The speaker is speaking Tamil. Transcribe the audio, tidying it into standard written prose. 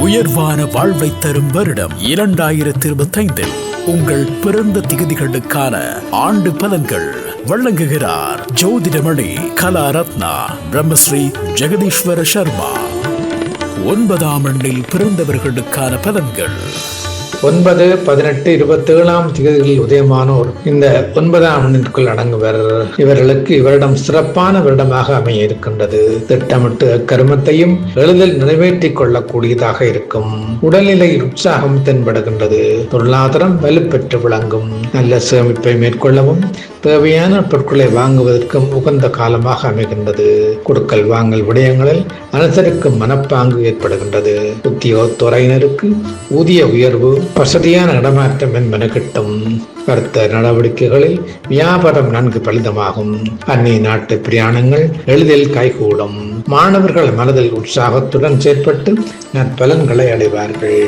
உயர்வான வாழ்வை தரும் வருடம் 2025 உங்கள் பிறந்த திகதிகளுக்கான ஆண்டு பலன்கள் வழங்குகிறார் ஜோதிடமணி கலா ரத்னா பிரம்மஸ்ரீ ஜெகதீஸ்வர சர்மா. 9ஆம் எண்ணில் பிறந்தவர்களுக்கான பலன்கள். 9, 18, 27ஆம் திகதிகளில் உதயமானோர் இந்த 9ஆம் எண்ணிற்குள் அடங்குவர். இவர்களுக்கு இவரிடம் சிறப்பான வருடமாக அமைய இருக்கின்றது. திட்டமிட்டு கருமத்தையும் எளிதில் நிறைவேற்றிக் கொள்ளக்கூடியதாக இருக்கும். உடல்நிலையில் உற்சாகம் தென்படுகின்றது. பொருளாதாரம் வலுப்பெற்று விளங்கும். நல்ல சேமிப்பை மேற்கொள்ளவும் தேவையான பொருட்களை வாங்குவதற்கும் உகந்த காலமாக அமைகின்றது. கொடுக்கல் வாங்கல் விடயங்களில் அனுசரிக்கும் மனப்பாங்கு ஏற்படுகின்றது. உத்தியோகத்துறையினருக்கு ஊதிய உயர்வு, வசதியான இடமாற்றம் என்பன கிட்டும். அடுத்த நடவடிக்கைகளில் வியாபாரம் நன்கு பலிதமாகும். அந்நிய நாட்டு பிரயாணங்கள் எளிதில் கைகூடும். மாணவர்கள் மனதில் உற்சாகத்துடன் செயற்பட்டு நற்பலன்களை அடைவார்கள்.